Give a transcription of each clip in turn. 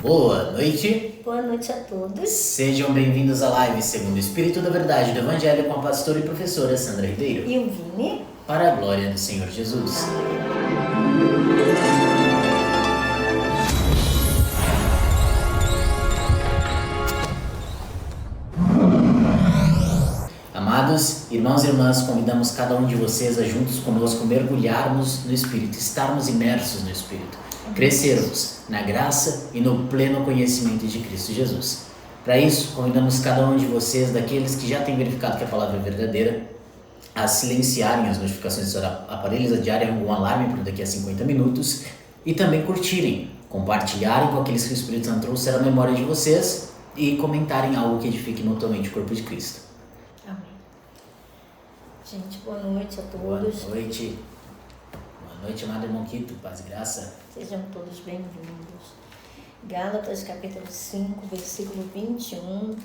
Boa noite. Boa noite a todos. Sejam bem-vindos à live segundo o Espírito da Verdade do Evangelho com a pastora e professora Sandra Ribeiro. E o Vini. Para a glória do Senhor Jesus. Amados irmãos e irmãs, convidamos cada um de vocês a juntos conosco mergulharmos no Espírito, estarmos imersos no Espírito, crescermos na graça e no pleno conhecimento de Cristo Jesus. Para isso, convidamos cada um de vocês, daqueles que já têm verificado que a palavra é verdadeira, a silenciarem as notificações dos seus aparelhos, adiarem algum alarme para daqui a 50 minutos e também curtirem, compartilharem com aqueles que o Espírito Santo trouxer à memória de vocês e comentarem algo que edifique mutuamente o corpo de Cristo. Amém. Gente, boa noite a todos. Boa noite. Boa noite, amado irmão Quito. Paz e graça. Sejam todos bem-vindos. Gálatas, capítulo 5, versículo 21.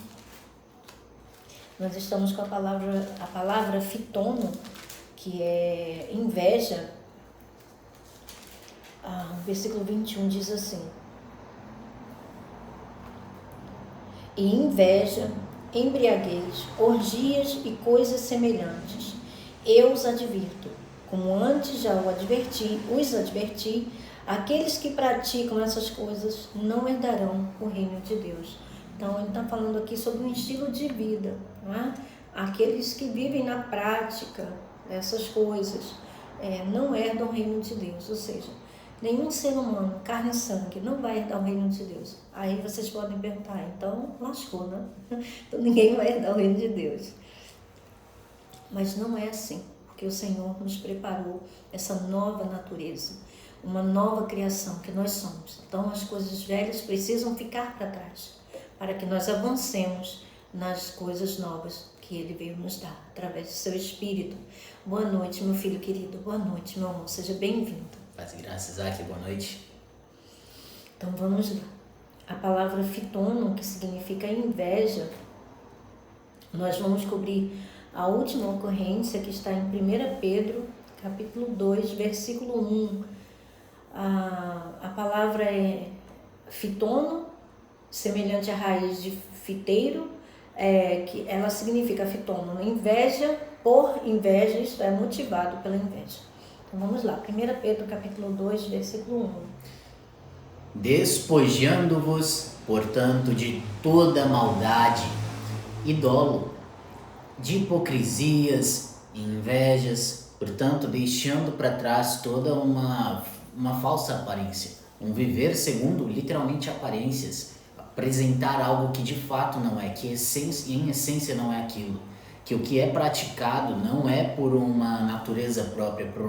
Nós estamos com a palavra fitono, que é inveja. O versículo 21 diz assim: e inveja, embriaguez, orgias e coisas semelhantes. Eu os advirto, como antes já os adverti, aqueles que praticam essas coisas não herdarão o reino de Deus. Então, ele está falando aqui sobre um estilo de vida, não é? Aqueles que vivem na prática dessas coisas não herdam o reino de Deus, ou seja, nenhum ser humano, carne e sangue, não vai herdar o reino de Deus. Aí vocês podem perguntar, então lascou, né? Então ninguém vai herdar o reino de Deus. Mas não é assim, porque o Senhor nos preparou essa nova natureza, uma nova criação que nós somos. Então as coisas velhas precisam ficar para trás, para que nós avancemos nas coisas novas que Ele veio nos dar, através do seu Espírito. Boa noite, meu filho querido. Boa noite, meu amor. Seja bem-vindo. Paz e graça, Isaac. Boa noite. Então vamos lá. A palavra fitono, que significa inveja, nós vamos cobrir a última ocorrência que está em 1 Pedro, capítulo 2, versículo 1. A palavra é fitono, semelhante à raiz de fiteiro, que ela significa fitono, inveja por inveja, isto é, motivado pela inveja. Então vamos lá, 1 Pedro capítulo 2, versículo 1. Despojando-vos, portanto, de toda maldade e dolo, de hipocrisias e invejas, portanto, deixando para trás toda uma falsa aparência, um viver segundo literalmente aparências, apresentar algo que de fato não é, que em essência não é aquilo, que o que é praticado não é por uma natureza própria, por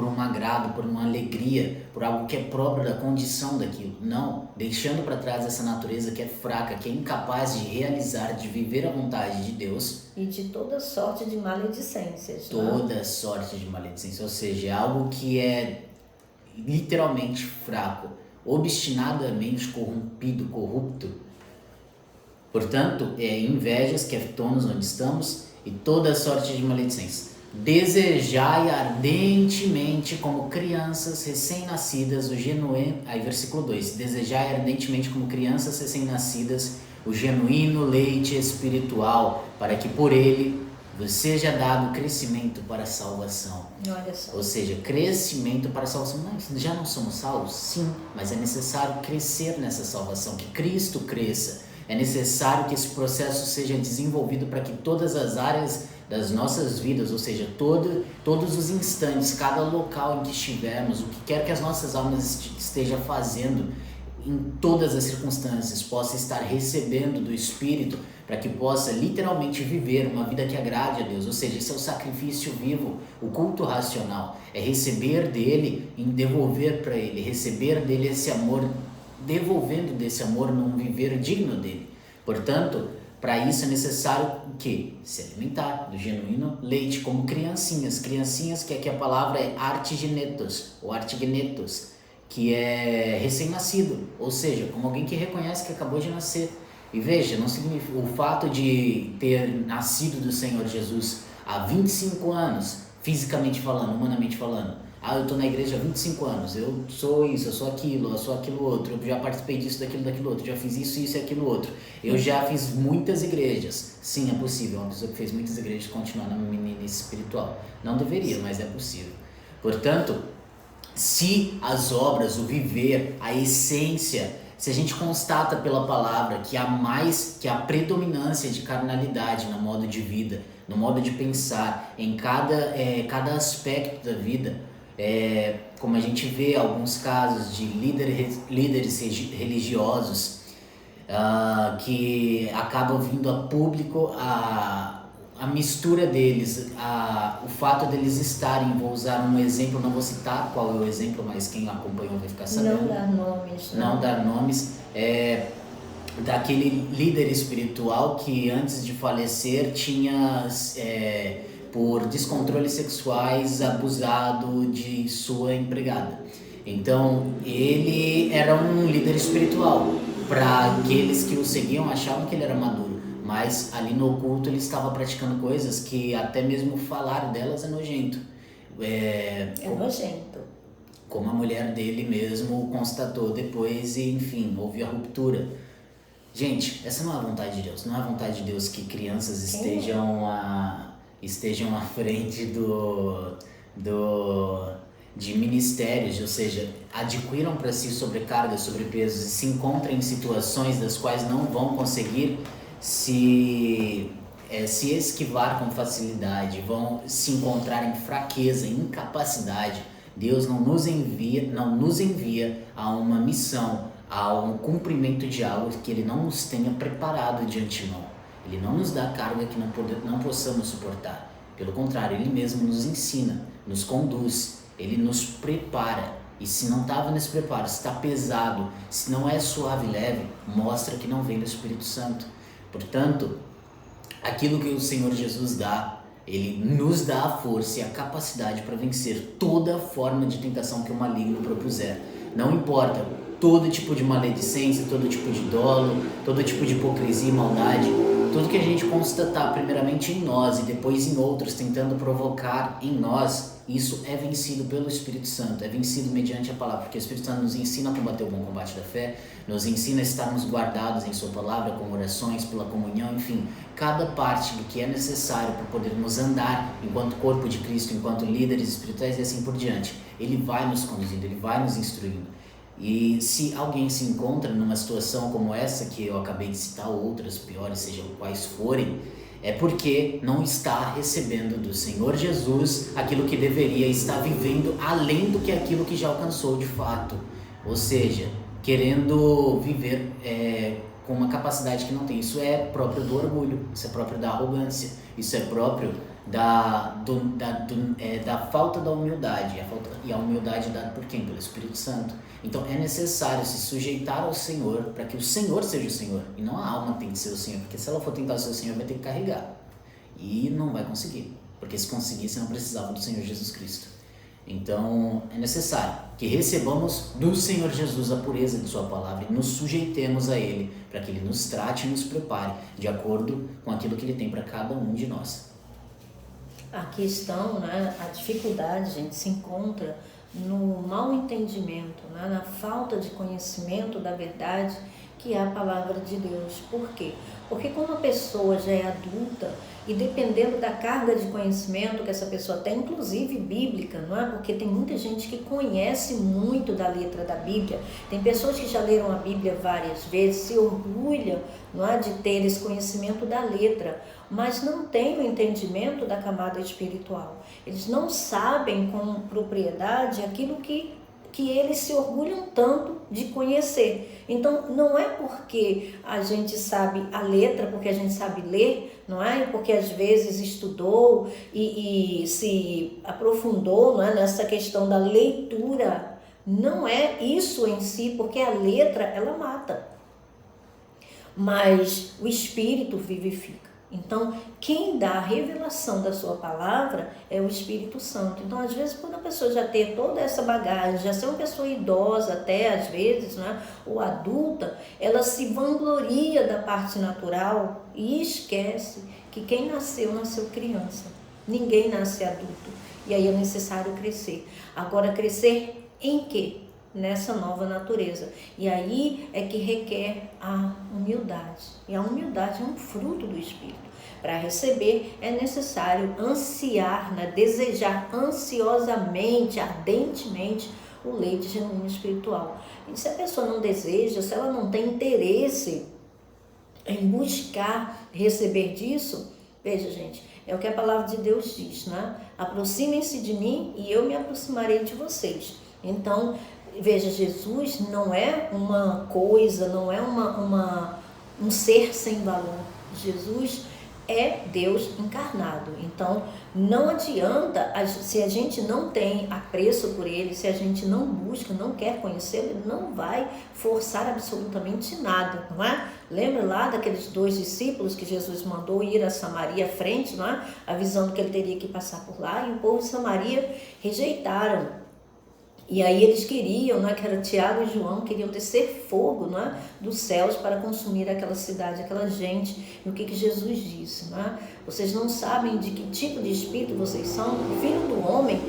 um agrado, por uma alegria, por algo que é próprio da condição daquilo. Não, deixando para trás essa natureza que é fraca, que é incapaz de realizar, de viver a vontade de Deus. E de toda sorte de maledicências. Toda sorte de maledicência, ou seja, é algo que é literalmente fraco, obstinadamente corrompido, corrupto. Portanto, invejas, que é fitonos onde estamos, e toda sorte de maledicência. Desejai ardentemente como crianças recém-nascidas o genuíno, aí versículo 2, desejai ardentemente como crianças recém-nascidas o genuíno leite espiritual, para que por ele vos seja dado crescimento para a salvação. Olha só. Ou seja, crescimento para a salvação. Mas já não somos salvos? Sim, mas é necessário crescer nessa salvação, que Cristo cresça. É necessário que esse processo seja desenvolvido para que todas as áreas das nossas vidas, ou seja, todos os instantes, cada local em que estivermos, o que quer que as nossas almas estejam fazendo, em todas as circunstâncias, possa estar recebendo do Espírito, para que possa literalmente viver uma vida que agrade a Deus. Ou seja, esse é o sacrifício vivo, o culto racional, é receber dele e devolver para ele, receber dele esse amor, devolvendo desse amor num viver digno dele. Portanto, para isso é necessário o quê? Se alimentar do genuíno leite, como criancinhas, que aqui a palavra é artigenetos, ou artigenetos, que é recém-nascido, ou seja, como alguém que reconhece que acabou de nascer. E veja, não significa o fato de ter nascido do Senhor Jesus há 25 anos, fisicamente falando, humanamente falando, Eu tô na igreja há 25 anos, eu sou isso, eu sou aquilo outro, eu já participei disso, daquilo outro, já fiz isso e aquilo outro. Eu já fiz muitas igrejas. Sim, é possível, uma pessoa que fez muitas igrejas continuar na meninice espiritual. Não deveria, mas é possível. Portanto, se as obras, o viver, a essência, se a gente constata pela palavra que há predominância de carnalidade no modo de vida, no modo de pensar, em cada aspecto da vida, como a gente vê alguns casos de líderes religiosos que acabam vindo a público a mistura deles, o fato deles estarem, vou usar um exemplo, não vou citar qual é o exemplo, mas quem acompanhou vai ficar sabendo. Não dar nomes. Não dar nomes. Daquele líder espiritual que antes de falecer tinha, por descontroles sexuais, abusado de sua empregada. Então, ele era um líder espiritual. Para aqueles que o seguiam, achavam que ele era maduro. Mas ali no oculto ele estava praticando coisas que até mesmo falar delas é nojento. É nojento. Como a mulher dele mesmo constatou depois e, enfim, houve a ruptura. Gente, essa não é a vontade de Deus. Não é a vontade de Deus que crianças estejam à frente de ministérios, ou seja, adquiram para si sobrecargas, sobrepesos e se encontrem em situações das quais não vão conseguir se esquivar com facilidade, vão se encontrar em fraqueza, incapacidade. Deus não nos envia a uma missão, a um cumprimento de algo que Ele não nos tenha preparado de antemão. Ele não nos dá carga que não possamos suportar. Pelo contrário, Ele mesmo nos ensina, nos conduz, Ele nos prepara. E se não estava nesse preparo, se está pesado, se não é suave e leve, mostra que não vem do Espírito Santo. Portanto, aquilo que o Senhor Jesus dá, Ele nos dá a força e a capacidade para vencer toda forma de tentação que o maligno propuser. Não importa todo tipo de maledicência, todo tipo de dolo, todo tipo de hipocrisia e maldade, tudo que a gente constatar primeiramente em nós e depois em outros, tentando provocar em nós, isso é vencido pelo Espírito Santo, é vencido mediante a palavra, porque o Espírito Santo nos ensina a combater o bom combate da fé, nos ensina a estarmos guardados em sua palavra, com orações, pela comunhão, enfim, cada parte do que é necessário para podermos andar enquanto corpo de Cristo, enquanto líderes espirituais e assim por diante. Ele vai nos conduzindo, Ele vai nos instruindo. E se alguém se encontra numa situação como essa, que eu acabei de citar, outras piores, sejam quais forem, é porque não está recebendo do Senhor Jesus aquilo que deveria estar vivendo além do que aquilo que já alcançou de fato. Ou seja, querendo viver com uma capacidade que não tem. Isso é próprio do orgulho, isso é próprio da arrogância, isso é próprio da falta da humildade. E a humildade é dada por quem? Pelo Espírito Santo. Então é necessário se sujeitar ao Senhor para que o Senhor seja o Senhor e não a alma tem que ser o Senhor, porque se ela for tentar ser o Senhor vai ter que carregar e não vai conseguir, porque se conseguisse não precisava do Senhor Jesus Cristo. Então é necessário que recebamos do Senhor Jesus a pureza de sua palavra e nos sujeitemos a Ele para que Ele nos trate e nos prepare de acordo com aquilo que Ele tem para cada um de nós. A questão, a dificuldade, gente, se encontra no mau entendimento, na falta de conhecimento da verdade que é a palavra de Deus. Por quê? Porque quando a pessoa já é adulta e dependendo da carga de conhecimento que essa pessoa tem, inclusive bíblica, não é? Porque tem muita gente que conhece muito da letra da Bíblia, tem pessoas que já leram a Bíblia várias vezes, se orgulham, não é, de ter esse conhecimento da letra, mas não tem o entendimento da camada espiritual. Eles não sabem com propriedade aquilo que eles se orgulham tanto de conhecer. Então, não é porque a gente sabe a letra, porque a gente sabe ler, não é? Porque às vezes estudou e se aprofundou, não é? Nessa questão da leitura. Não é isso em si, porque a letra, ela mata. Mas o Espírito vivifica. Então, quem dá a revelação da sua palavra é o Espírito Santo. Então, às vezes, quando a pessoa já tem toda essa bagagem, já ser uma pessoa idosa até, às vezes, né, ou adulta, ela se vangloria da parte natural e esquece que quem nasceu, nasceu criança. Ninguém nasce adulto. E aí é necessário crescer. Agora, crescer em quê? Nessa nova natureza. E aí é que requer a humildade. E a humildade é um fruto do Espírito. Para receber é necessário ansiar, né? Desejar ansiosamente, ardentemente o leite genuíno espiritual. E se a pessoa não deseja, se ela não tem interesse em buscar receber disso, veja, gente, é o que a palavra de Deus diz, né? Aproximem-se de mim e eu me aproximarei de vocês. Então, veja, Jesus não é uma coisa, não é um ser sem valor. Jesus é Deus encarnado. Então, não adianta, se a gente não tem apreço por Ele, se a gente não busca, não quer conhecê-lo, Ele não vai forçar absolutamente nada, não é? Lembra lá daqueles 2 discípulos que Jesus mandou ir a Samaria à frente, não é? Avisando que ele teria que passar por lá, e o povo de Samaria rejeitaram. E aí eles queriam, né, que era Tiago e João, queriam descer fogo, né, dos céus para consumir aquela cidade, aquela gente. E o que Jesus disse? Né? Vocês não sabem de que tipo de espírito vocês são? O Filho do Homem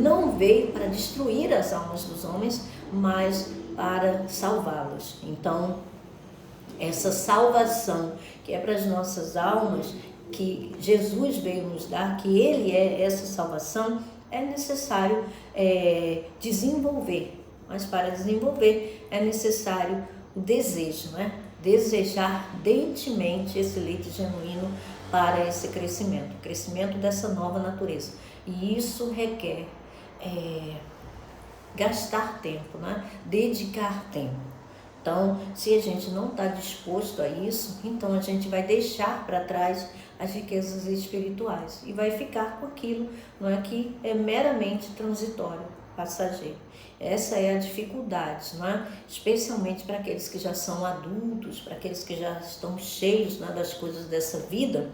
não veio para destruir as almas dos homens, mas para salvá-los. Então, essa salvação que é para as nossas almas, que Jesus veio nos dar, que Ele é essa salvação, é necessário desenvolver, mas para desenvolver é necessário o desejo, né? Desejar ardentemente esse leite genuíno para esse crescimento, o crescimento dessa nova natureza. E isso requer gastar tempo, né? Dedicar tempo. Então, se a gente não está disposto a isso, então a gente vai deixar para trás as riquezas espirituais e vai ficar com aquilo, não é, que é meramente transitório, passageiro. Essa é a dificuldade, não é? Especialmente para aqueles que já são adultos, para aqueles que já estão cheios, né, das coisas dessa vida,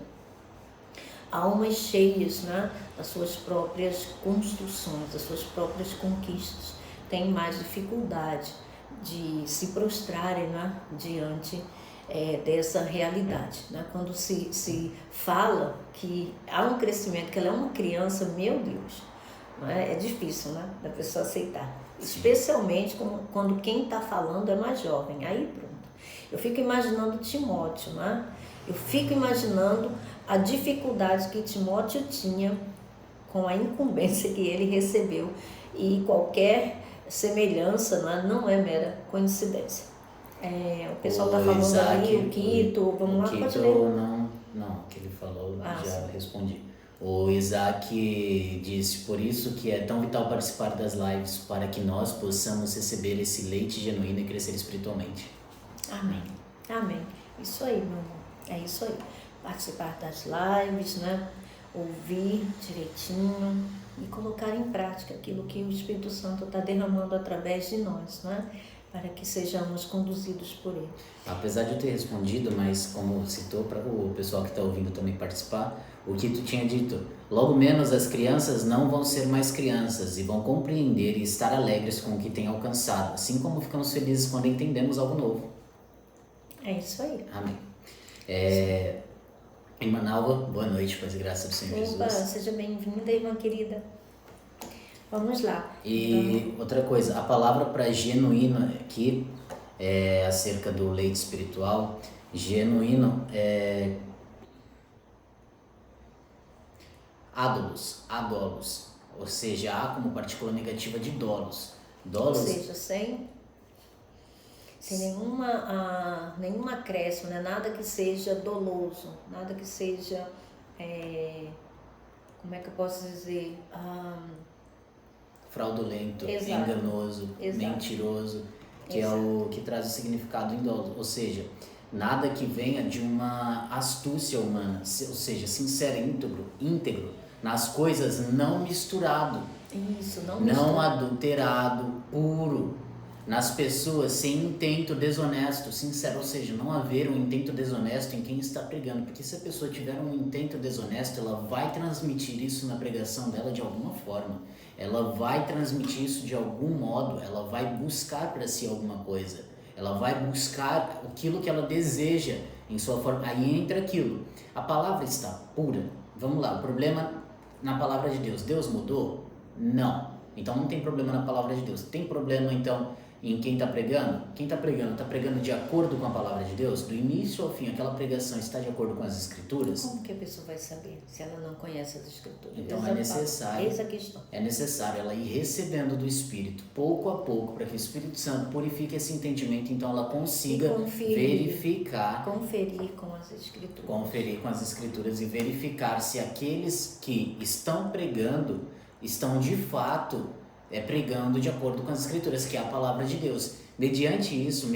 almas cheias, né, das suas próprias construções, das suas próprias conquistas, têm mais dificuldade de se prostrarem, né, diante dessa realidade, né? Quando se fala que há um crescimento, que ela é uma criança, meu Deus, não é? É difícil, né, da pessoa aceitar, especialmente quando quem está falando é mais jovem. Aí pronto, eu fico imaginando Timóteo, né? Eu fico imaginando a dificuldade que Timóteo tinha com a incumbência que ele recebeu, e qualquer semelhança, não é mera coincidência. O pessoal está falando Isaac, ali, o Quito, vamos lá, pode ler. Não, o que ele falou, já respondi. O Isaac disse, por isso que é tão vital participar das lives, para que nós possamos receber esse leite genuíno e crescer espiritualmente. Amém, amém. Isso aí, meu irmão, é isso aí. Participar das lives, né? Ouvir direitinho e colocar em prática aquilo que o Espírito Santo está derramando através de nós, né? Para que sejamos conduzidos por Ele. Apesar de eu ter respondido, mas como citou para o pessoal que está ouvindo também participar, o que tu tinha dito, logo menos as crianças não vão ser mais crianças e vão compreender e estar alegres com o que têm alcançado, assim como ficamos felizes quando entendemos algo novo. É isso aí. Amém. Irmã Nalva, boa noite, paz e graça do Senhor Jesus. Opa, seja bem-vinda, irmã querida. Vamos lá. E outra coisa, a palavra para genuíno aqui é acerca do leite espiritual. Genuíno é adolos, ou seja, A como partícula negativa de dolos. Ou seja, sem nenhuma acréscimo, né? Nada que seja doloso, nada que seja, como é que eu posso dizer? Fraudulento, Exato. enganoso, mentiroso, que Exato. é o que traz o significado em dolo, ou seja, nada que venha de uma astúcia humana, ou seja, sincero, íntegro, nas coisas, não misturado, Isso, não adulterado, puro, nas pessoas sem intento desonesto, sincero, ou seja, não haver um intento desonesto em quem está pregando, porque se a pessoa tiver um intento desonesto, ela vai transmitir isso na pregação dela de alguma forma, ela vai transmitir isso de algum modo, ela vai buscar para si alguma coisa, ela vai buscar aquilo que ela deseja em sua forma, aí entra aquilo, a palavra está pura, vamos lá, o problema na palavra de Deus, Deus mudou? Não. Então não tem problema na palavra de Deus. Tem problema então em quem está pregando? Quem está pregando de acordo com a palavra de Deus? Do início ao fim, aquela pregação está de acordo com as Escrituras? Como que a pessoa vai saber se ela não conhece as Escrituras? Então é necessário, essa questão. É necessário ela ir recebendo do Espírito, pouco a pouco, para que o Espírito Santo purifique esse entendimento, então ela consiga verificar. Conferir com as Escrituras. Conferir com as Escrituras e verificar se aqueles que estão pregando estão de fato pregando de acordo com as Escrituras, que é a palavra de Deus. Mediante isso,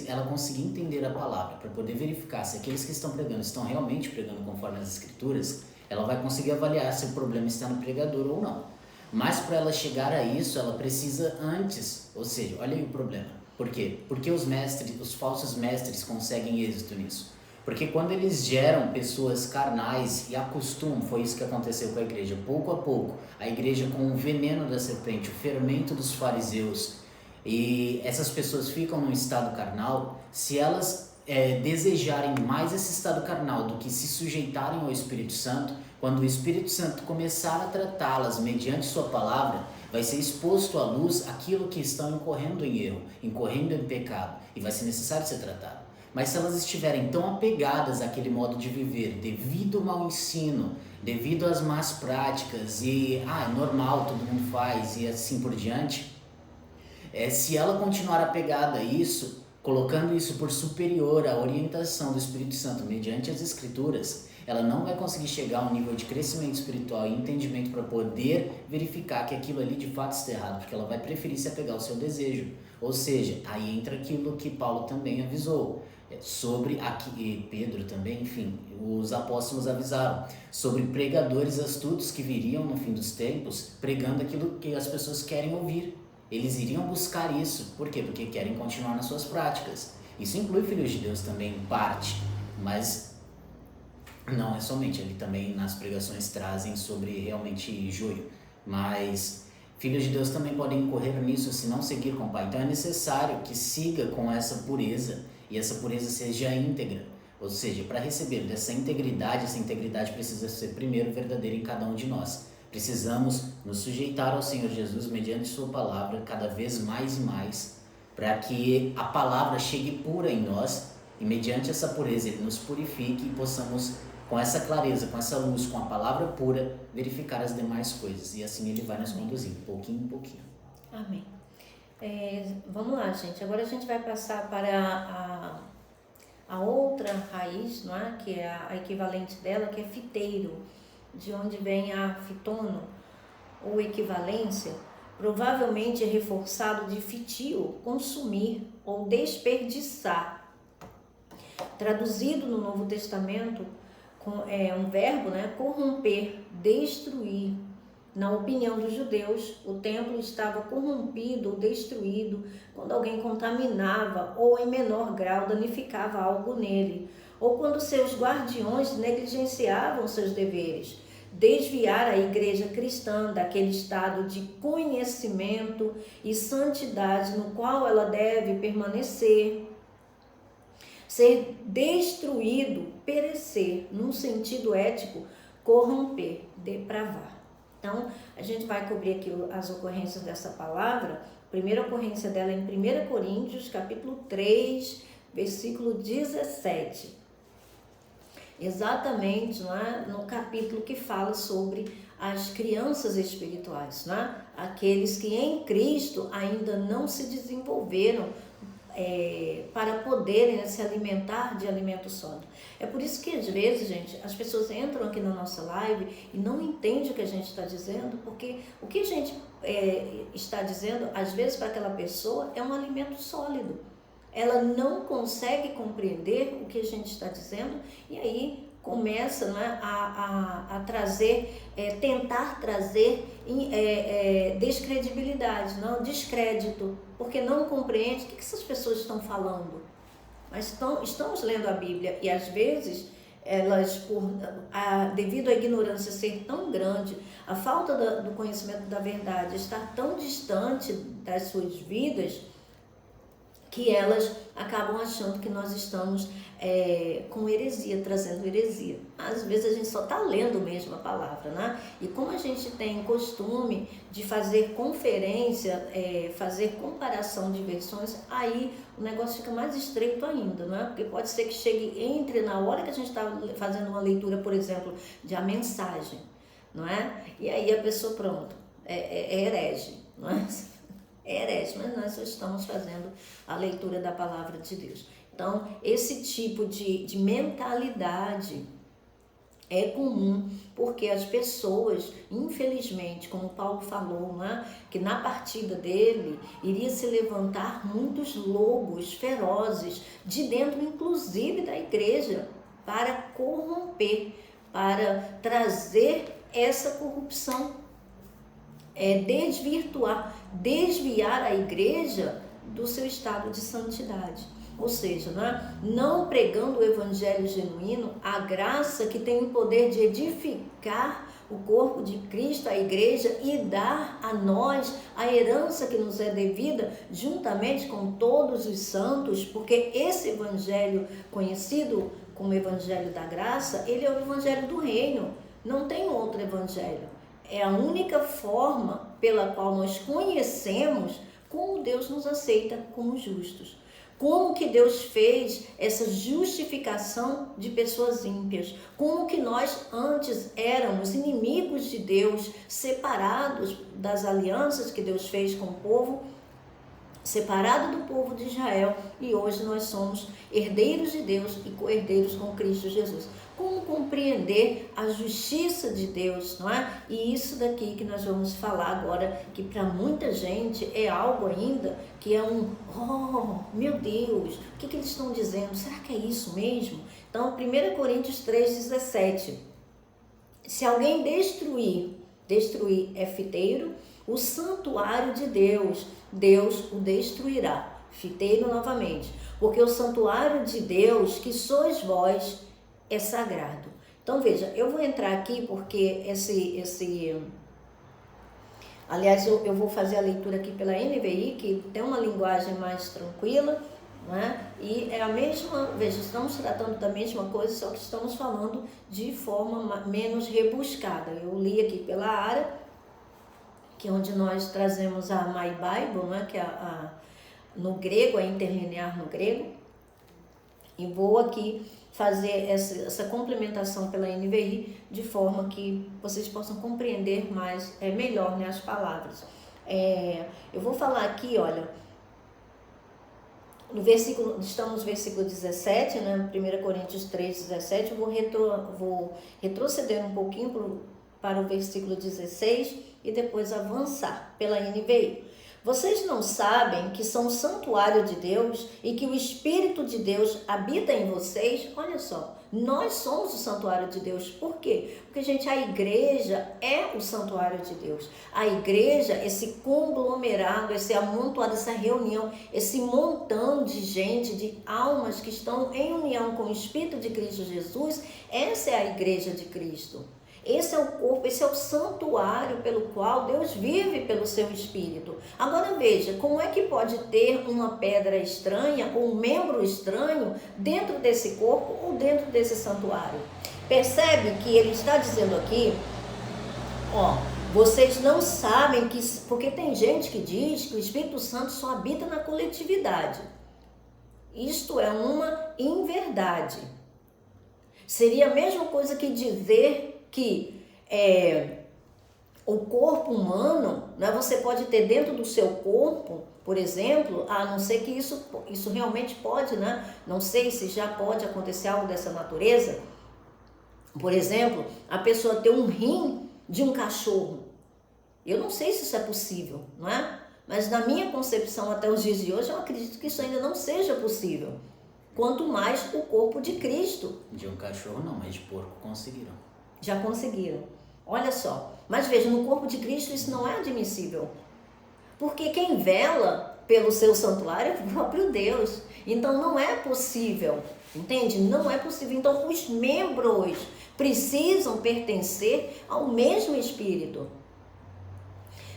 ela conseguir entender a palavra, para poder verificar se aqueles que estão pregando estão realmente pregando conforme as Escrituras, ela vai conseguir avaliar se o problema está no pregador ou não. Mas para ela chegar a isso, ela precisa antes, ou seja, olha aí o problema. Por quê? Porque os falsos mestres conseguem êxito nisso. Porque quando eles geram pessoas carnais e acostumam, foi isso que aconteceu com a igreja, pouco a pouco, a igreja com o veneno da serpente, o fermento dos fariseus, e essas pessoas ficam num estado carnal, se elas desejarem mais esse estado carnal do que se sujeitarem ao Espírito Santo, quando o Espírito Santo começar a tratá-las mediante sua palavra, vai ser exposto à luz aquilo que estão incorrendo em erro, incorrendo em pecado, e vai ser necessário ser tratado. Mas se elas estiverem tão apegadas àquele modo de viver, devido ao mau ensino, devido às más práticas, e é normal, todo mundo faz, e assim por diante, se ela continuar apegada a isso, colocando isso por superior à orientação do Espírito Santo mediante as Escrituras, ela não vai conseguir chegar a um nível de crescimento espiritual e entendimento para poder verificar que aquilo ali de fato está errado, porque ela vai preferir se apegar ao seu desejo. Ou seja, aí entra aquilo que Paulo também avisou, sobre e Pedro também, enfim, os apóstolos avisaram sobre pregadores astutos que viriam no fim dos tempos pregando aquilo que as pessoas querem ouvir. Eles iriam buscar isso. Por quê? Porque querem continuar nas suas práticas. Isso inclui filhos de Deus também, em parte, mas não é somente. Ele também nas pregações trazem sobre realmente joio, mas filhos de Deus também podem incorrer nisso se não seguir com o Pai. Então é necessário que siga com essa pureza, e essa pureza seja íntegra. Ou seja, para receber dessa integridade, essa integridade precisa ser primeiro verdadeira em cada um de nós. Precisamos nos sujeitar ao Senhor Jesus mediante sua palavra cada vez mais e mais, para que a palavra chegue pura em nós, e mediante essa pureza Ele nos purifique e possamos, com essa clareza, com essa luz, com a palavra pura, verificar as demais coisas. E assim Ele vai nos conduzindo, pouquinho em pouquinho. Amém. Vamos lá, gente. Agora a gente vai passar para a outra raiz, não é? Que é a equivalente dela, que é fiteiro, de onde vem a fitono, ou equivalência, provavelmente é reforçado de fitio, consumir ou desperdiçar. Traduzido no Novo Testamento, é um verbo, né? Corromper, destruir. Na opinião dos judeus, o templo estava corrompido ou destruído quando alguém contaminava ou, em menor grau, danificava algo nele, ou quando seus guardiões negligenciavam seus deveres. Desviar a igreja cristã daquele estado de conhecimento e santidade no qual ela deve permanecer. Ser destruído, perecer, num sentido ético, corromper, depravar. Então, a gente vai cobrir aqui as ocorrências dessa palavra. A primeira ocorrência dela é em 1 Coríntios, capítulo 3, versículo 17. Exatamente, não é? No capítulo que fala sobre as crianças espirituais, não é? Aqueles que em Cristo ainda não se desenvolveram para poderem se alimentar de alimento sólido. É por isso que às vezes, gente, as pessoas entram aqui na nossa live e não entendem o que a gente está dizendo, porque o que a gente está dizendo, às vezes para aquela pessoa, é um alimento sólido. Ela não consegue compreender o que a gente está dizendo e aí começa, né, a trazer, tentar trazer descredibilidade, não, descrédito, porque não compreende o que essas pessoas estão falando. Mas estamos lendo a Bíblia e às vezes elas, devido à ignorância ser tão grande, a falta do conhecimento da verdade estar tão distante das suas vidas, que elas acabam achando que nós estamos com heresia, trazendo heresia. Às vezes a gente só está lendo mesmo a palavra, né? E como a gente tem costume de fazer conferência, fazer comparação de versões, aí o negócio fica mais estreito ainda, não é? Porque pode ser que entre na hora que a gente está fazendo uma leitura, por exemplo, de a mensagem, não é? E aí a pessoa, pronto, é herege, não é? É herege, mas nós estamos fazendo a leitura da palavra de Deus. Então, esse tipo de mentalidade é comum, porque as pessoas, infelizmente, como Paulo falou, né, que na partida dele iria se levantar muitos lobos ferozes, de dentro inclusive da igreja, para corromper, para trazer essa corrupção, desviar a igreja do seu estado de santidade. Ou seja, não pregando o evangelho genuíno, a graça que tem o poder de edificar o corpo de Cristo, a igreja, e dar a nós a herança que nos é devida, juntamente com todos os santos, porque esse evangelho conhecido como evangelho da graça, ele é o evangelho do reino, não tem outro evangelho. É a única forma pela qual nós conhecemos como Deus nos aceita como justos. Como que Deus fez essa justificação de pessoas ímpias? Como que nós antes éramos inimigos de Deus, separados das alianças que Deus fez com o povo, separado do povo de Israel, e hoje nós somos herdeiros de Deus e co-herdeiros com Cristo Jesus. Como compreender a justiça de Deus, não é? E isso daqui que nós vamos falar agora, que para muita gente é algo ainda que é meu Deus, o que eles estão dizendo? Será que é isso mesmo? Então, 1 Coríntios 3,17. Se alguém destruir é fiteiro, o santuário de Deus, Deus o destruirá. Fiteiro novamente. Porque o santuário de Deus, que sois vós, é sagrado. Então veja, eu vou entrar aqui porque aliás, eu vou fazer a leitura aqui pela NVI, que tem uma linguagem mais tranquila, né? E é a mesma, veja, estamos tratando da mesma coisa, só que estamos falando de forma menos rebuscada. Eu li aqui pela Ara, que é onde nós trazemos a My Bible, né? Que é no grego, a interlinear no grego, e vou aqui fazer essa complementação pela NVI de forma que vocês possam compreender melhor, né, as palavras. Eu vou falar aqui, olha, estamos no versículo 17, né, 1 Coríntios 3,17, eu vou retroceder um pouquinho para o versículo 16 e depois avançar pela NVI. Vocês não sabem que são o santuário de Deus e que o Espírito de Deus habita em vocês? Olha só, nós somos o santuário de Deus. Por quê? Porque, gente, a igreja é o santuário de Deus. A igreja, esse conglomerado, esse amontoado, essa reunião, esse montão de gente, de almas que estão em união com o Espírito de Cristo Jesus, essa é a igreja de Cristo. Esse é o corpo, esse é o santuário pelo qual Deus vive pelo seu Espírito. Agora veja, como é que pode ter uma pedra estranha ou um membro estranho dentro desse corpo ou dentro desse santuário? Percebe que ele está dizendo aqui, vocês não sabem que... Porque tem gente que diz que o Espírito Santo só habita na coletividade. Isto é uma inverdade. Seria a mesma coisa que dizer que o corpo humano, né, você pode ter dentro do seu corpo, por exemplo, a não ser que isso realmente pode, né? Não sei se já pode acontecer algo dessa natureza. Por exemplo, a pessoa ter um rim de um cachorro. Eu não sei se isso é possível, não é? Mas na minha concepção até os dias de hoje, eu acredito que isso ainda não seja possível. Quanto mais o corpo de Cristo. De um cachorro não, mas de porco conseguiram. Já conseguiram. Olha só. Mas veja, no corpo de Cristo isso não é admissível. Porque quem vela pelo seu santuário é o próprio Deus. Então não é possível. Entende? Não é possível. Então os membros precisam pertencer ao mesmo Espírito.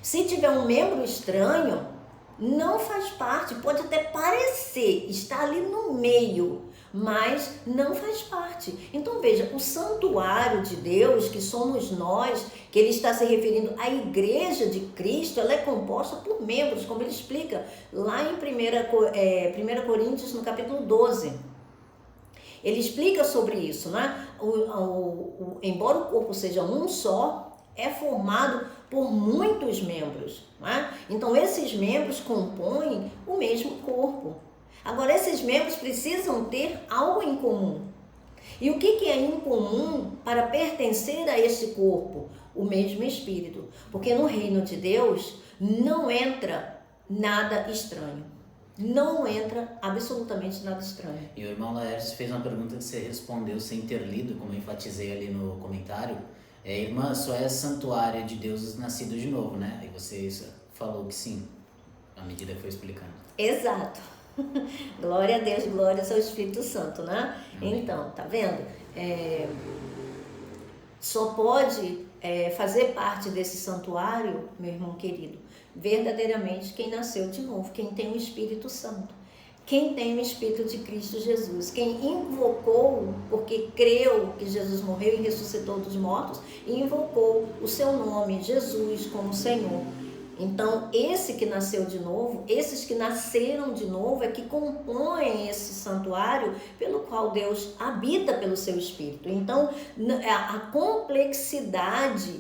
Se tiver um membro estranho, não faz parte, pode até parecer, está ali no meio, mas não faz parte. Então veja, o santuário de Deus, que somos nós, que ele está se referindo à igreja de Cristo, ela é composta por membros, como ele explica lá em 1 Coríntios, no capítulo 12. Ele explica sobre isso, né? Embora o corpo seja um só, é formado por muitos membros, né? Então esses membros compõem o mesmo corpo. Agora esses membros precisam ter algo em comum. E o que é em comum para pertencer a este corpo? O mesmo Espírito. Porque no reino de Deus não entra nada estranho. Não entra absolutamente nada estranho. E o irmão Laércio fez uma pergunta que você respondeu sem ter lido, como eu enfatizei ali no comentário. Irmã, só é santuário de Deus nascido de novo, né? E você falou que sim, à medida que foi explicando. Exato. Glória a Deus, glória ao Espírito Santo, né? Amém. Então, tá vendo? Só pode fazer parte desse santuário, meu irmão querido, verdadeiramente quem nasceu de novo, quem tem o Espírito Santo, quem tem o Espírito de Cristo Jesus, quem invocou, porque creu que Jesus morreu e ressuscitou dos mortos, e invocou o seu nome, Jesus, como Senhor. Então, esse que nasceu de novo, esses que nasceram de novo é que compõem esse santuário pelo qual Deus habita pelo seu Espírito. Então, a complexidade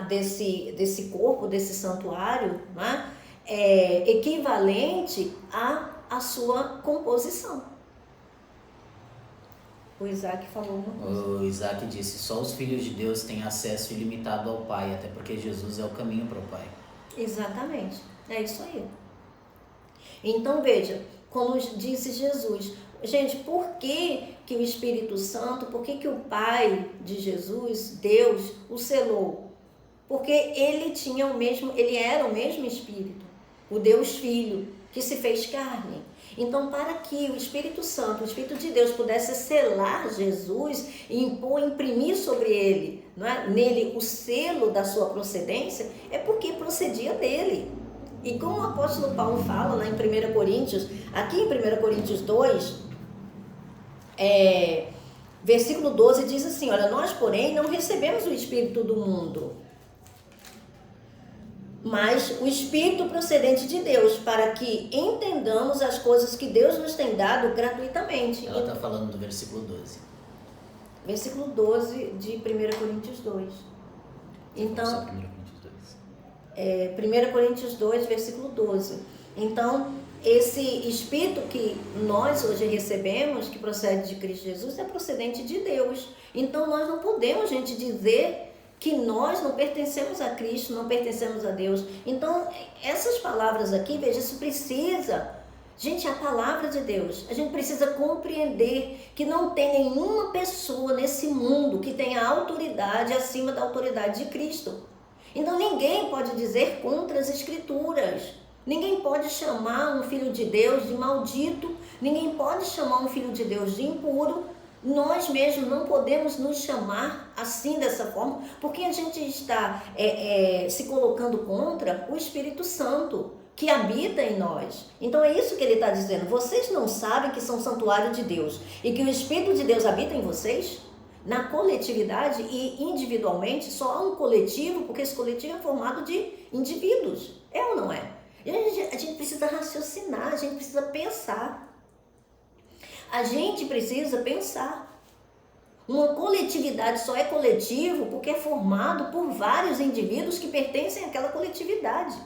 desse corpo, desse santuário, né, é equivalente à sua composição. O Isaac falou uma coisa. O Isaac disse, só os filhos de Deus têm acesso ilimitado ao Pai, até porque Jesus é o caminho para o Pai. Exatamente, é isso aí. Então veja, como disse Jesus, gente, por que o Espírito Santo, por que o Pai de Jesus, Deus, o selou? Porque ele era o mesmo Espírito, o Deus Filho, que se fez carne. Então, para que o Espírito Santo, o Espírito de Deus, pudesse selar Jesus e imprimir sobre ele, não é? Nele o selo da sua procedência, é porque procedia dele. E como o apóstolo Paulo fala lá em 1 Coríntios, aqui em 1 Coríntios 2, versículo 12 diz assim, olha, nós, porém, não recebemos o Espírito do mundo, mas o Espírito procedente de Deus, para que entendamos as coisas que Deus nos tem dado gratuitamente. Ela está falando do versículo 12. Versículo 12 de 1 Coríntios 2. Então, 1 Coríntios 2, versículo 12. Então, esse Espírito que nós hoje recebemos, que procede de Cristo Jesus, é procedente de Deus. Então, nós não podemos, gente, dizer que nós não pertencemos a Cristo, não pertencemos a Deus. Então, essas palavras aqui, veja, isso precisa... Gente, a palavra de Deus, a gente precisa compreender que não tem nenhuma pessoa nesse mundo que tenha autoridade acima da autoridade de Cristo. Então, ninguém pode dizer contra as Escrituras. Ninguém pode chamar um filho de Deus de maldito. Ninguém pode chamar um filho de Deus de impuro. Nós mesmos não podemos nos chamar assim, dessa forma, porque a gente está se colocando contra o Espírito Santo, que habita em nós. Então é isso que ele está dizendo. Vocês não sabem que são santuário de Deus e que o Espírito de Deus habita em vocês? Na coletividade e individualmente, só há um coletivo, porque esse coletivo é formado de indivíduos. É ou não é? E a gente precisa raciocinar, a gente precisa pensar. A gente precisa pensar. Uma coletividade só é coletivo porque é formado por vários indivíduos que pertencem àquela coletividade.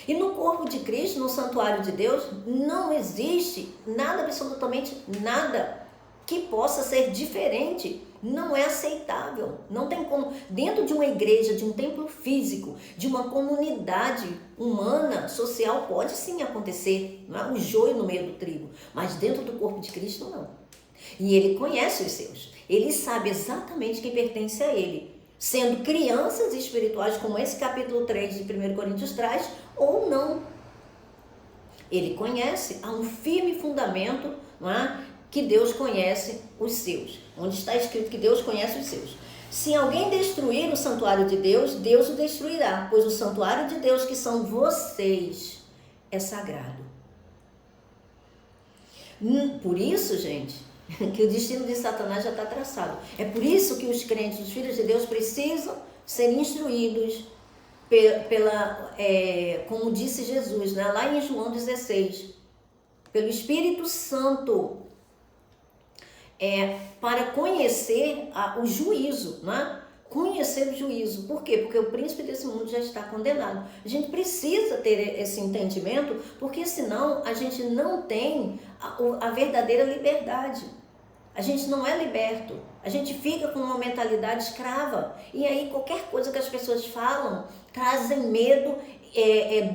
E no corpo de Cristo, no santuário de Deus, não existe nada, absolutamente nada, que possa ser diferente. Não é aceitável. Não tem como. Dentro de uma igreja, de um templo físico, de uma comunidade humana, social, pode sim acontecer, não é? Um joio no meio do trigo. Mas dentro do corpo de Cristo, não. E ele conhece os seus. Ele sabe exatamente quem pertence a ele. Sendo crianças espirituais, como esse capítulo 3 de 1 Coríntios traz, ou não. Ele conhece, há um firme fundamento, não é? Que Deus conhece os seus. Onde está escrito que Deus conhece os seus. Se alguém destruir o santuário de Deus, Deus o destruirá, pois o santuário de Deus, que são vocês, é sagrado. Por isso, gente, que o destino de Satanás já está traçado. É por isso que os crentes, os filhos de Deus, precisam ser instruídos como disse Jesus, né? Lá em João 16, pelo Espírito Santo, para conhecer o juízo, né? Conhecer o juízo. Por quê? Porque o príncipe desse mundo já está condenado. A gente precisa ter esse entendimento, porque senão a gente não tem a verdadeira liberdade. A gente não é liberto. A gente fica com uma mentalidade escrava. E aí qualquer coisa que as pessoas falam trazem medo,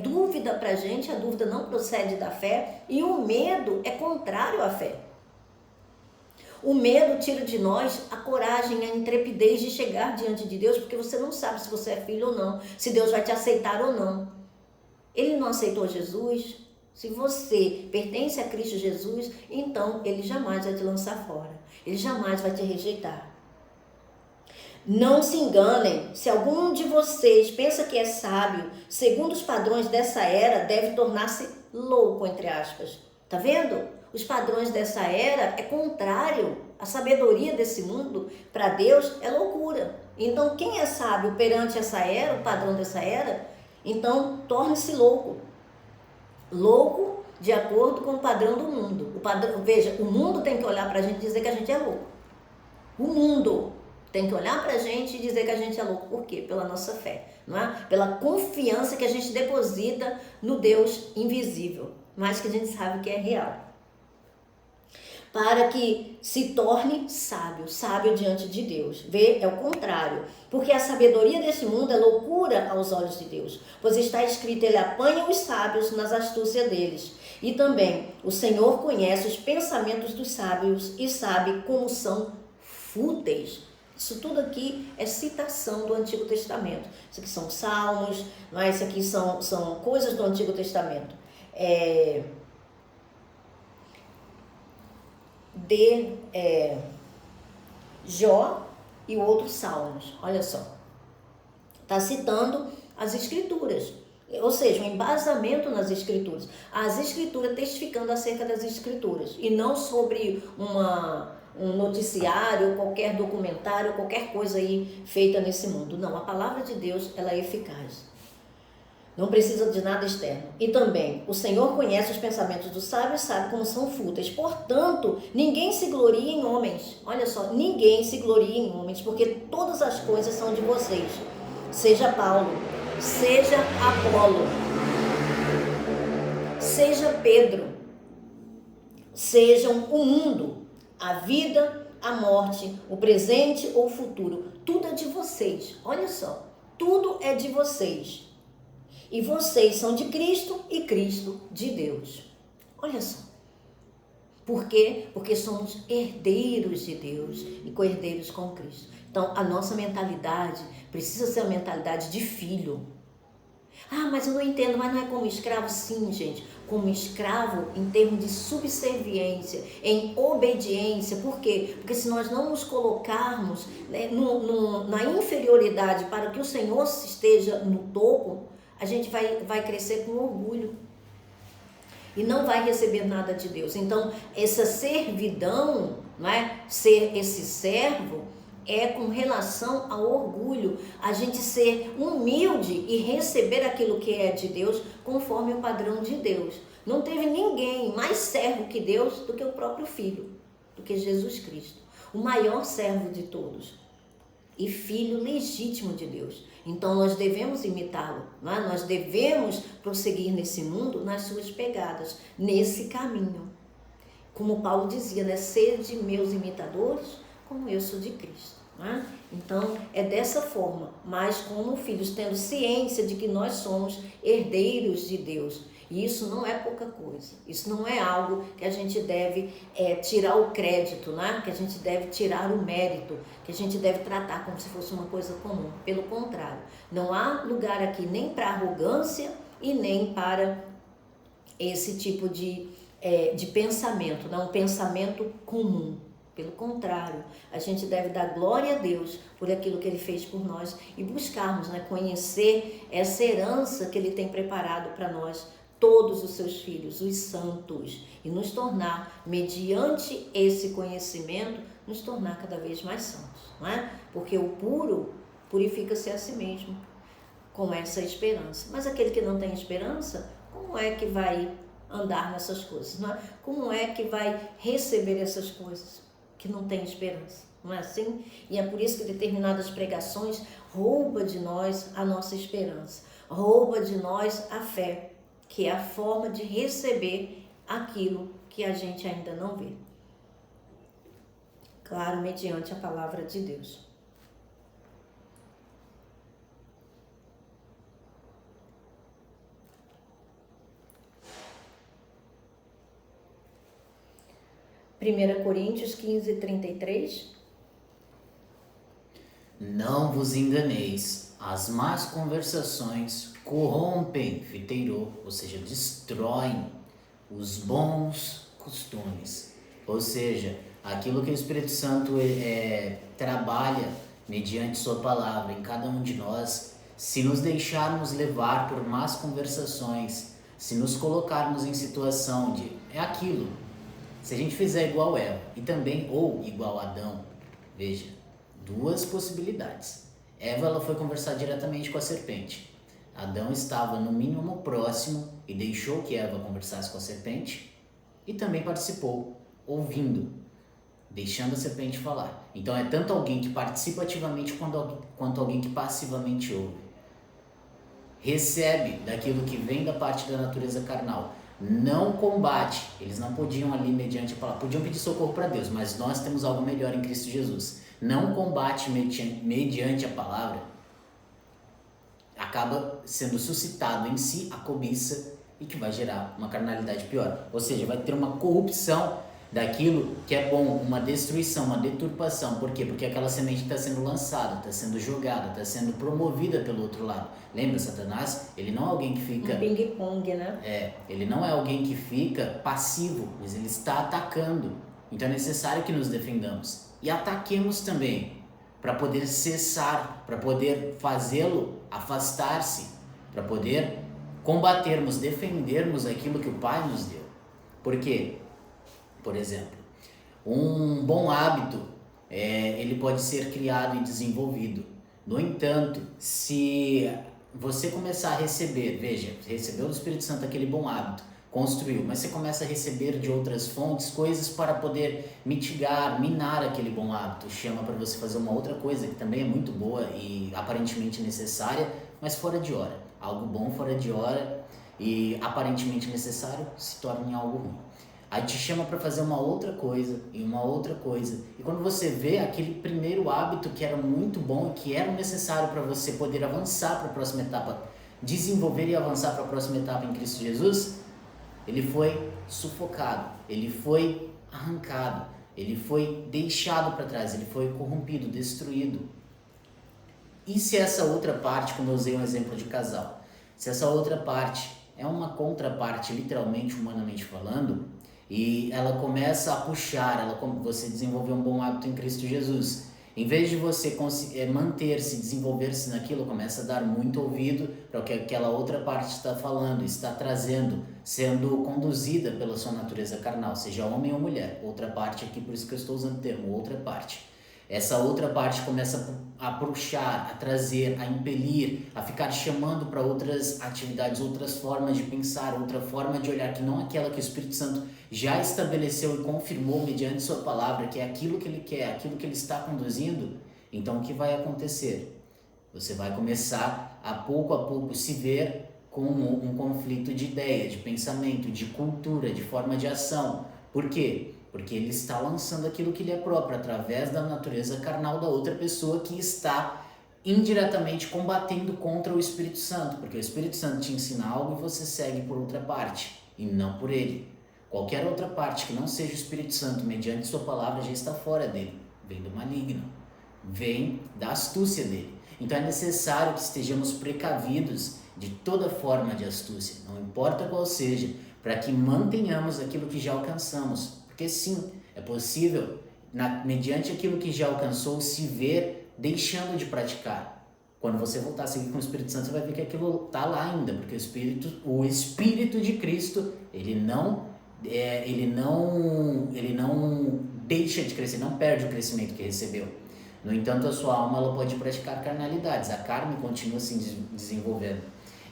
dúvida pra gente. A dúvida não procede da fé. E o medo é contrário à fé. O medo tira de nós a coragem, a intrepidez de chegar diante de Deus, porque você não sabe se você é filho ou não, se Deus vai te aceitar ou não. Ele não aceitou Jesus? Se você pertence a Cristo Jesus, então Ele jamais vai te lançar fora. Ele jamais vai te rejeitar. Não se enganem, se algum de vocês pensa que é sábio, segundo os padrões dessa era, deve tornar-se louco, entre aspas. Tá vendo? Os padrões dessa era é contrário. A sabedoria desse mundo, para Deus, é loucura. Então, quem é sábio perante essa era, o padrão dessa era, então torne-se louco. Louco de acordo com o padrão do mundo. Veja, o mundo tem que olhar para a gente e dizer que a gente é louco. O mundo tem que olhar para a gente e dizer que a gente é louco. Por quê? Pela nossa fé, não é? Pela confiança que a gente deposita no Deus invisível, mas que a gente sabe que é real. Para que se torne sábio, sábio diante de Deus. Vê, é o contrário. Porque a sabedoria deste mundo é loucura aos olhos de Deus. Pois está escrito, Ele apanha os sábios nas astúcias deles. E também, o Senhor conhece os pensamentos dos sábios e sabe como são fúteis. Isso tudo aqui é citação do Antigo Testamento. Isso aqui são salmos, mas isso aqui são coisas do Antigo Testamento. De Jó e outros salmos. Olha só. Está citando as escrituras. Ou seja, um embasamento nas escrituras. As escrituras testificando acerca das escrituras. E não sobre um noticiário, qualquer documentário, qualquer coisa aí feita nesse mundo. Não, a palavra de Deus, ela é eficaz. Não precisa de nada externo. E também, o Senhor conhece os pensamentos do sábio e sabe como são fúteis. Portanto, ninguém se gloria em homens. Olha só, ninguém se gloria em homens, porque todas as coisas são de vocês. Seja Paulo, seja Apolo, seja Pedro, sejam o mundo, a vida, a morte, o presente ou o futuro. Tudo é de vocês. Olha só, tudo é de vocês. E vocês são de Cristo e Cristo de Deus. Olha só. Por quê? Porque somos herdeiros de Deus e co-herdeiros com Cristo. Então, a nossa mentalidade precisa ser uma mentalidade de filho. Ah, mas eu não entendo, mas não é como escravo? Sim, gente. Como escravo em termos de subserviência, em obediência. Por quê? Porque se nós não nos colocarmos, né, na inferioridade para que o Senhor esteja no topo, a gente vai crescer com orgulho e não vai receber nada de Deus. Então, essa servidão, né, ser esse servo, é com relação ao orgulho, a gente ser humilde e receber aquilo que é de Deus conforme o padrão de Deus. Não teve ninguém mais servo que Deus do que o próprio Filho, do que Jesus Cristo, o maior servo de todos e filho legítimo de Deus. Então nós devemos imitá-lo, não é? Nós devemos prosseguir nesse mundo nas suas pegadas, nesse caminho. Como Paulo dizia, né? Sede meus imitadores, como eu sou de Cristo. Não é? Então é dessa forma, mas como filhos, tendo ciência de que nós somos herdeiros de Deus. E isso não é pouca coisa, isso não é algo que a gente deve tirar o crédito, né? Que a gente deve tirar o mérito, que a gente deve tratar como se fosse uma coisa comum. Pelo contrário, não há lugar aqui nem para arrogância e nem para esse tipo de pensamento, não, um pensamento comum. Pelo contrário, a gente deve dar glória a Deus por aquilo que Ele fez por nós e buscarmos, né, conhecer essa herança que Ele tem preparado para nós todos os seus filhos, os santos, e nos tornar, mediante esse conhecimento, nos tornar cada vez mais santos, não é? Porque o puro purifica-se a si mesmo com essa esperança. Mas aquele que não tem esperança, como é que vai andar nessas coisas, não é? Como é que vai receber essas coisas que não tem esperança, não é assim? E é por isso que determinadas pregações roubam de nós a nossa esperança, rouba de nós a fé, que é a forma de receber aquilo que a gente ainda não vê. Claro, mediante a palavra de Deus. Primeira Coríntios 15:33. Não vos enganeis, as más conversações corrompem, fiteirou, ou seja, destroem os bons costumes. Ou seja, aquilo que o Espírito Santo trabalha mediante sua palavra em cada um de nós, se nos deixarmos levar por más conversações, se nos colocarmos em situação de aquilo, se a gente fizer igual Eva e também ou igual Adão, veja, duas possibilidades. Eva, ela foi conversar diretamente com a serpente. Adão estava no mínimo próximo e deixou que Eva conversasse com a serpente e também participou, ouvindo, deixando a serpente falar. Então é tanto alguém que participa ativamente quanto alguém que passivamente ouve. Recebe daquilo que vem da parte da natureza carnal. Não combate. Eles não podiam ali mediante a palavra. Podiam pedir socorro para Deus, mas nós temos algo melhor em Cristo Jesus. Não combate mediante a palavra. Acaba sendo suscitado em si a cobiça e que vai gerar uma carnalidade pior. Ou seja, vai ter uma corrupção daquilo que é bom, uma destruição, uma deturpação. Por quê? Porque aquela semente está sendo lançada, está sendo jogada, está sendo promovida pelo outro lado. Lembra, Satanás? Ele não é alguém que fica... Um ping-pong, né? Ele não é alguém que fica passivo, mas ele está atacando. Então é necessário que nos defendamos. E ataquemos também, para poder cessar, para poder fazê-lo afastar-se, para poder combatermos, defendermos aquilo que o Pai nos deu. Por quê? Por exemplo, um bom hábito, ele pode ser criado e desenvolvido. No entanto, se você começar a receber, veja, recebeu do Espírito Santo aquele bom hábito, construiu, mas você começa a receber de outras fontes coisas para poder mitigar, minar aquele bom hábito, chama para você fazer uma outra coisa que também é muito boa e aparentemente necessária, mas fora de hora. Algo bom fora de hora e aparentemente necessário se torna em algo ruim. Aí te chama para fazer uma outra coisa e uma outra coisa. E quando você vê aquele primeiro hábito que era muito bom e que era necessário para você poder avançar para a próxima etapa, desenvolver e avançar para a próxima etapa em Cristo Jesus, ele foi sufocado, ele foi arrancado, ele foi deixado para trás, ele foi corrompido, destruído. E se essa outra parte, como eu usei um exemplo de casal, se essa outra parte é uma contraparte, literalmente, humanamente falando, e ela começa a puxar, você desenvolver um bom hábito em Cristo Jesus. Em vez de você manter-se, desenvolver-se naquilo, começa a dar muito ouvido para o que aquela outra parte está falando, está trazendo, sendo conduzida pela sua natureza carnal, seja homem ou mulher. Outra parte aqui, por isso que eu estou usando o termo, outra parte. Essa outra parte começa a puxar, a trazer, a impelir, a ficar chamando para outras atividades, outras formas de pensar, outra forma de olhar, que não aquela que o Espírito Santo já estabeleceu e confirmou mediante sua palavra, que é aquilo que ele quer, aquilo que ele está conduzindo. Então o que vai acontecer? Você vai começar a pouco se ver como um conflito de ideia, de pensamento, de cultura, de forma de ação. Por quê? Porque ele está lançando aquilo que lhe é próprio, através da natureza carnal da outra pessoa que está indiretamente combatendo contra o Espírito Santo. Porque o Espírito Santo te ensina algo e você segue por outra parte, e não por ele. Qualquer outra parte que não seja o Espírito Santo, mediante sua palavra, já está fora dele. Vem do maligno, vem da astúcia dele. Então é necessário que estejamos precavidos de toda forma de astúcia, não importa qual seja, para que mantenhamos aquilo que já alcançamos. Porque sim, é possível, mediante aquilo que já alcançou, se ver deixando de praticar. Quando você voltar a seguir com o Espírito Santo, você vai ver que aquilo está lá ainda, porque o Espírito de Cristo, ele não deixa de crescer, não perde o crescimento que recebeu. No entanto, a sua alma ela pode praticar carnalidades, a carne continua se desenvolvendo.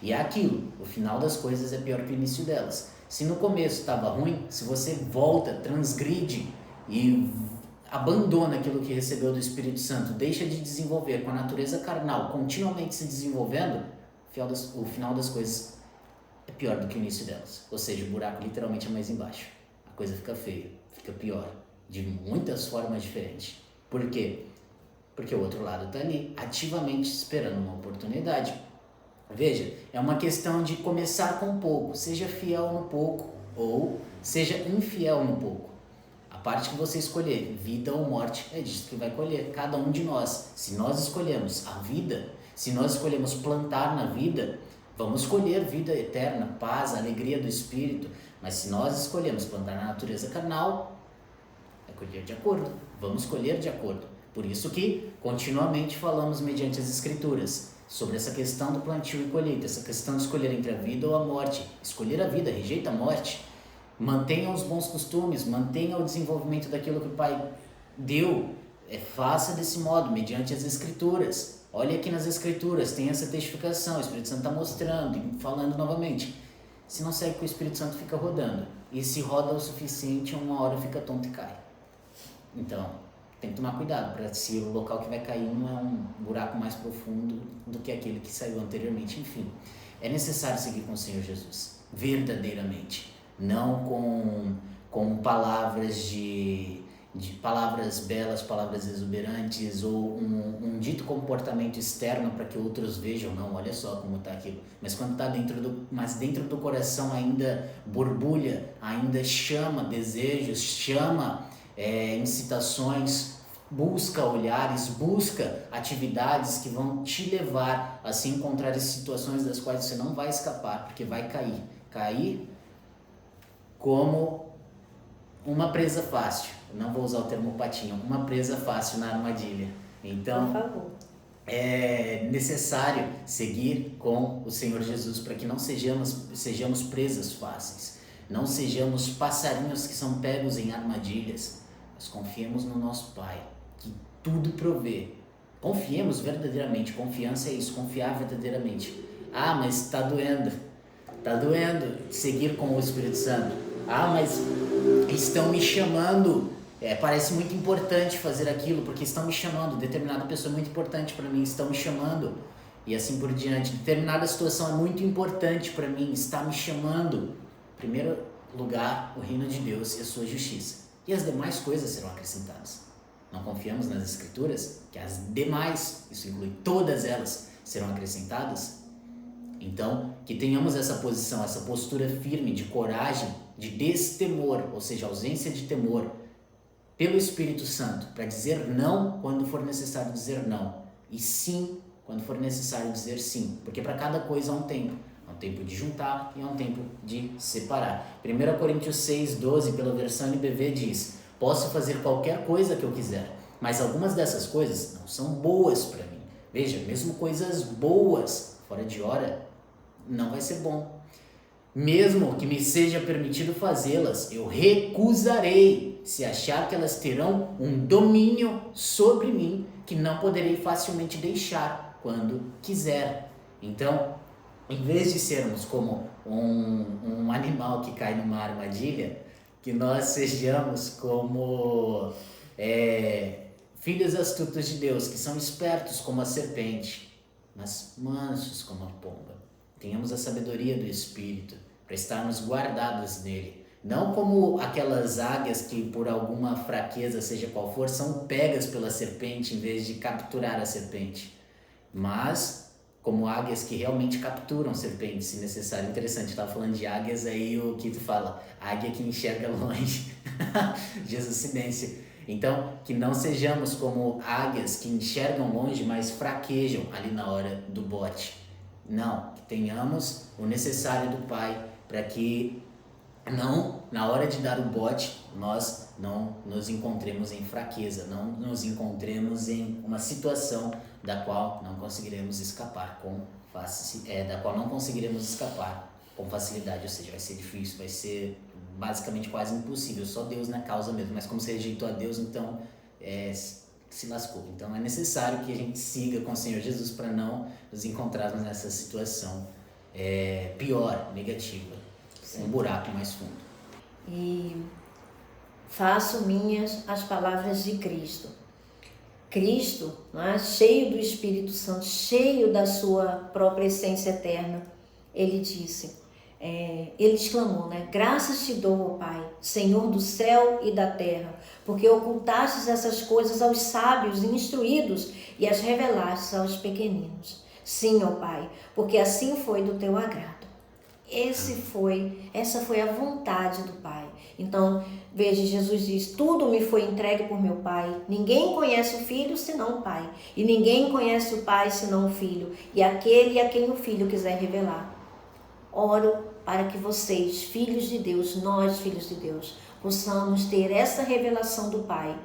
E é aquilo, o final das coisas é pior que o início delas. Se no começo estava ruim, se você volta, transgride e abandona aquilo que recebeu do Espírito Santo, deixa de desenvolver com a natureza carnal, continuamente se desenvolvendo, o final das coisas é pior do que o início delas. Ou seja, o buraco literalmente é mais embaixo. A coisa fica feia, fica pior, de muitas formas diferentes. Por quê? Porque o outro lado está ali, ativamente esperando uma oportunidade. Veja, é uma questão de começar com pouco. Seja fiel no pouco ou seja infiel no pouco. A parte que você escolher, vida ou morte, é disso que vai colher. Cada um de nós. Se nós escolhemos a vida, se nós escolhemos plantar na vida, vamos colher vida eterna, paz, alegria do Espírito. Mas se nós escolhemos plantar na natureza carnal, é colher de acordo. Vamos colher de acordo. Por isso que continuamente falamos mediante as Escrituras sobre essa questão do plantio e colheita, essa questão de escolher entre a vida ou a morte. Escolher a vida, rejeita a morte. Mantenha os bons costumes, mantenha o desenvolvimento daquilo que o Pai deu. Faça desse modo, mediante as Escrituras. Olha aqui nas Escrituras, tem essa testificação, o Espírito Santo está mostrando e falando novamente. Se não segue com o Espírito Santo, fica rodando. E se roda o suficiente, uma hora fica tonto e cai. Então, tem que tomar cuidado, para se o local que vai cair não é um buraco mais profundo do que aquele que saiu anteriormente. Enfim, é necessário seguir com o Senhor Jesus, verdadeiramente. Não com palavras de palavras belas, palavras exuberantes ou um dito comportamento externo para que outros vejam. Não, olha só como está aquilo. Mas quando está dentro do coração ainda borbulha, ainda chama desejos, chama incitações, busca olhares, busca atividades que vão te levar a se encontrar em situações das quais você não vai escapar, porque vai cair como uma presa fácil. Não vou usar o termo patinho, uma presa fácil na armadilha. Então, por favor, é necessário seguir com o Senhor Jesus para que não sejamos presas fáceis, não sejamos passarinhos que são pegos em armadilhas. Nós confiemos no nosso Pai, que tudo provê. Confiemos verdadeiramente, confiança é isso, confiar verdadeiramente. Ah, mas está doendo seguir com o Espírito Santo. Ah, mas estão me chamando, parece muito importante fazer aquilo, porque estão me chamando, determinada pessoa é muito importante para mim, estão me chamando, e assim por diante. Determinada situação é muito importante para mim, está me chamando. Em primeiro lugar, o reino de Deus e a sua justiça. E as demais coisas serão acrescentadas. Não confiamos nas Escrituras que as demais, isso inclui todas elas, serão acrescentadas? Então, que tenhamos essa posição, essa postura firme de coragem, de destemor, ou seja, ausência de temor, pelo Espírito Santo, para dizer não quando for necessário dizer não, e sim quando for necessário dizer sim, porque para cada coisa há um tempo. Há um tempo de juntar e há um tempo de separar. 1 Coríntios 6:12, pela versão NBV, diz: posso fazer qualquer coisa que eu quiser, mas algumas dessas coisas não são boas para mim. Veja, mesmo coisas boas, fora de hora, não vai ser bom. Mesmo que me seja permitido fazê-las, eu recusarei, se achar que elas terão um domínio sobre mim, que não poderei facilmente deixar quando quiser. Então, em vez de sermos como um animal que cai numa armadilha, que nós sejamos como filhos astutos de Deus, que são espertos como a serpente, mas mansos como a pomba. Tenhamos a sabedoria do Espírito para estarmos guardados nele. Não como aquelas águias que, por alguma fraqueza, seja qual for, são pegas pela serpente em vez de capturar a serpente, mas como águias que realmente capturam serpentes, se necessário. Interessante, eu estava falando de águias, aí o Kito fala, águia que enxerga longe. Jesuscidência. Então, que não sejamos como águias que enxergam longe, mas fraquejam ali na hora do bote. Não, que tenhamos o necessário do Pai para que não, na hora de dar o bote, nós não nos encontremos em fraqueza, não nos encontremos em uma situação da qual não conseguiremos escapar com facilidade, ou seja, vai ser difícil, vai ser basicamente quase impossível, só Deus na causa mesmo, mas como você rejeitou a Deus, então se lascou. Então é necessário que a gente siga com o Senhor Jesus para não nos encontrarmos nessa situação pior, negativa, um buraco mais fundo. E faço minhas as palavras de Cristo. Cristo, né, cheio do Espírito Santo, cheio da sua própria essência eterna, ele disse, ele exclamou, né? Graças te dou, ó Pai, Senhor do céu e da terra, porque ocultastes essas coisas aos sábios e instruídos e as revelastes aos pequeninos. Sim, ó Pai, porque assim foi do teu agrado. Essa foi a vontade do Pai. Então, veja, Jesus diz, tudo me foi entregue por meu Pai. Ninguém conhece o Filho senão o Pai. E ninguém conhece o Pai senão o Filho. E aquele a quem o Filho quiser revelar. Oro para que vocês, filhos de Deus, nós, filhos de Deus, possamos ter essa revelação do Pai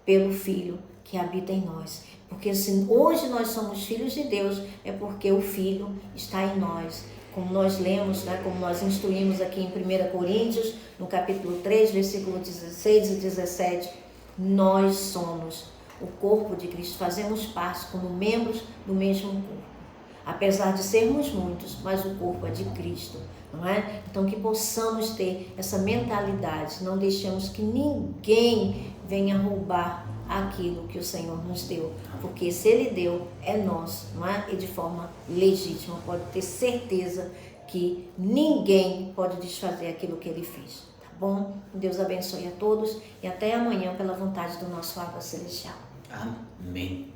pelo Filho que habita em nós. Porque se hoje nós somos filhos de Deus, é porque o Filho está em nós. Como nós lemos, né, como nós instruímos aqui em 1 Coríntios, no capítulo 3, versículo 16 e 17, nós somos o corpo de Cristo, fazemos parte como membros do mesmo corpo. Apesar de sermos muitos, mas o corpo é de Cristo, não é? Então que possamos ter essa mentalidade, não deixemos que ninguém venha roubar aquilo que o Senhor nos deu, porque se Ele deu, é nosso, não é? E de forma legítima, pode ter certeza que ninguém pode desfazer aquilo que Ele fez, tá bom? Deus abençoe a todos e até amanhã pela vontade do nosso Abba Celestial. Amém.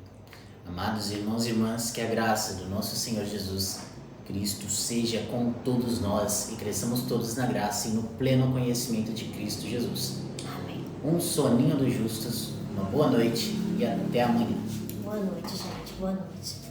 Amados irmãos e irmãs, que a graça do nosso Senhor Jesus Cristo seja com todos nós e cresçamos todos na graça e no pleno conhecimento de Cristo Jesus. Amém. Um soninho dos justos, uma boa noite e até amanhã. Boa noite, gente. Boa noite.